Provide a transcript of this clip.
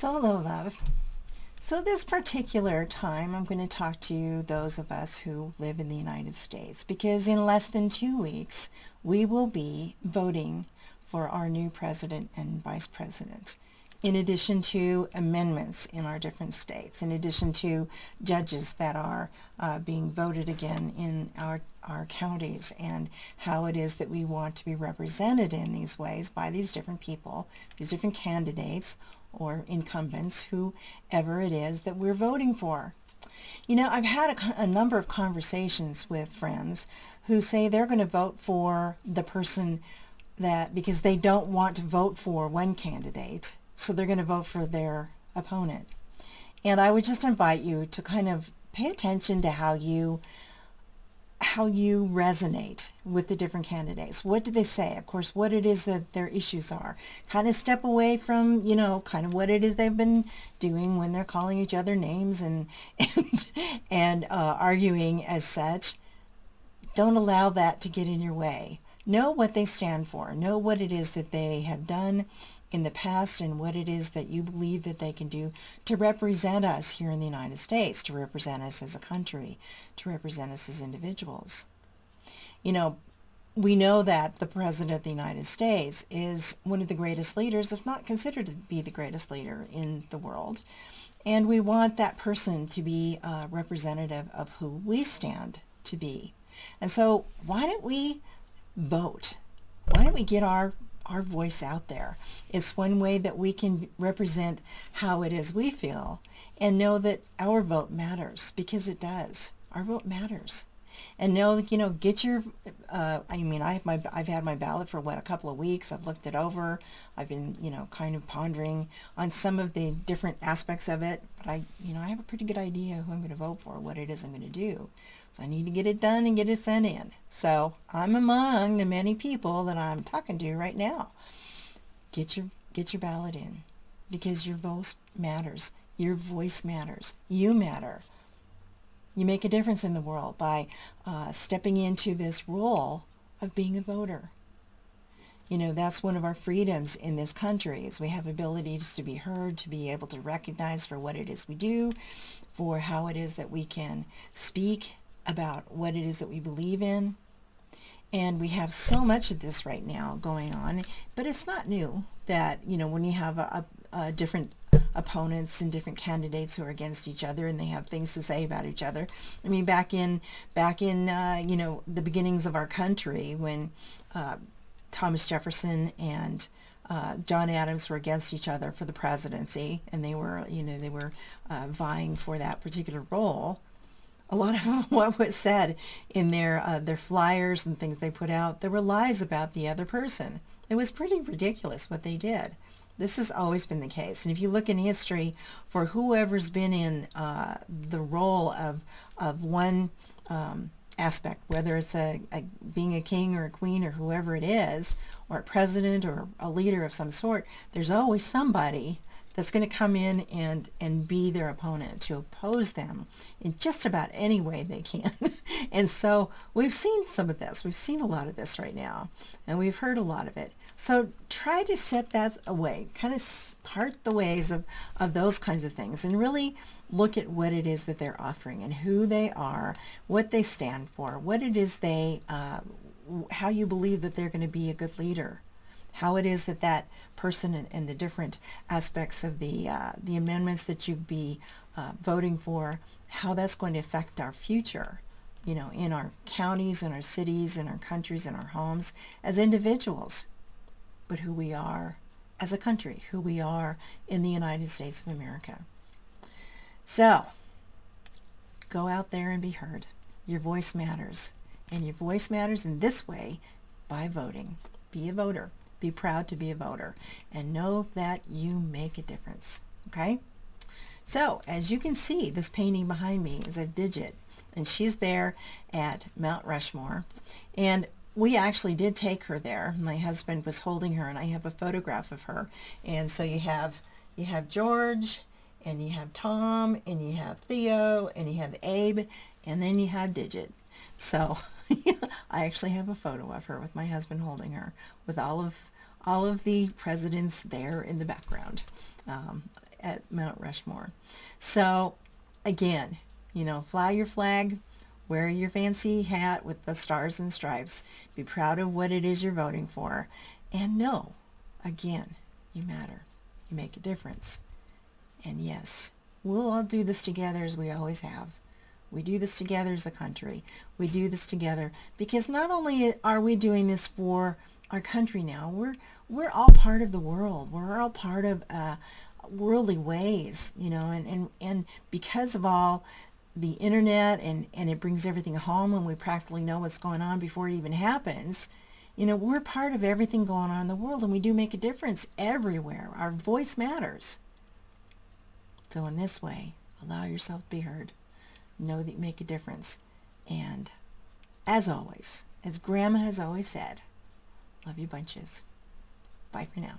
So hello, love. So this particular time, I'm going to talk to those of us who live in the United States, because in less than 2 weeks, we will be voting for our new president and vice president, in addition to amendments in our different states, in addition to judges that are being voted again in our counties, and how it is that we want to be represented in these ways by these different people, these different candidates, or incumbents, whoever it is that we're voting for. You know, I've had a number of conversations with friends who say they're going to vote for the person that, because they don't want to vote for one candidate, so they're going to vote for their opponent. And I would just invite you to kind of pay attention to how you resonate with the different candidates. What do they say? Of course, what it is that their issues are. Kind of step away from, kind of what it is they've been doing when they're calling each other names and arguing as such. Don't allow that to get in your way. Know what they stand for. Know what it is that they have done in the past and what it is that you believe that they can do to represent us here in the United States, to represent us as a country, to represent us as individuals. You know, we know that the President of the United States is one of the greatest leaders, if not considered to be the greatest leader in the world. And we want that person to be representative of who we stand to be. And so why don't we vote? Why don't we get our voice out there? It's one way that we can represent how it is we feel and know that our vote matters, because it does. Our vote matters. And know, get your, I've had my ballot for a couple of weeks. I've looked it over. I've been, kind of pondering on some of the different aspects of it. But I have a pretty good idea who I'm going to vote for, what it is I'm going to do. So I need to get it done and get it sent in. So I'm among the many people that I'm talking to right now. Get your ballot in, because your voice matters. Your voice matters. You matter. You make a difference in the world by stepping into this role of being a voter. That's one of our freedoms in this country, is we have abilities to be heard, to be able to recognize for what it is we do, for how it is that we can speak about what it is that we believe in. And we have so much of this right now going on, but it's not new that, when you have a different opponents and different candidates who are against each other and they have things to say about each other. I mean, back in the beginnings of our country, when Thomas Jefferson and John Adams were against each other for the presidency, and they were vying for that particular role. A lot of what was said in their flyers and things they put out, there were lies about the other person. It was pretty ridiculous what they did. This has always been the case. And if you look in history, for whoever's been in the role of one aspect, whether it's being a king or a queen or whoever it is, or a president or a leader of some sort, there's always somebody that's going to come in and be their opponent, to oppose them in just about any way they can. And so we've seen some of this. We've seen a lot of this right now, and we've heard a lot of it. So try to set that away, kind of part the ways of those kinds of things, and really look at what it is that they're offering and who they are, what they stand for, what it is how you believe that they're going to be a good leader, how it is that person and the different aspects of the amendments that you'd be voting for, how that's going to affect our future, in our counties, in our cities, in our countries, in our homes, as individuals, but who we are as a country, who we are in the United States of America. So, go out there and be heard. Your voice matters. And your voice matters in this way, by voting. Be a voter. Be proud to be a voter, and know that you make a difference. Okay? So, as you can see, this painting behind me is of Digit, and she's there at Mount Rushmore. And we actually did take her there. My husband was holding her, and I have a photograph of her. And so you have George, and you have Tom, and you have Theo, and you have Abe, and then you have Digit. So I actually have a photo of her with my husband holding her, with all of the presidents there in the background. at Mount Rushmore. So again, fly your flag, wear your fancy hat with the stars and stripes, be proud of what it is you're voting for, and know, again, you matter. You make a difference. And yes, we'll all do this together as we always have. We do this together as a country. We do this together because not only are we doing this for our country now, we're all part of the world. We're all part of worldly ways, and because of all the internet and it brings everything home and we practically know what's going on before it even happens, we're part of everything going on in the world, and we do make a difference everywhere. Our voice matters. So in this way, allow yourself to be heard. Know that you make a difference. And as always, as Grandma has always said, love you bunches. Bye for now.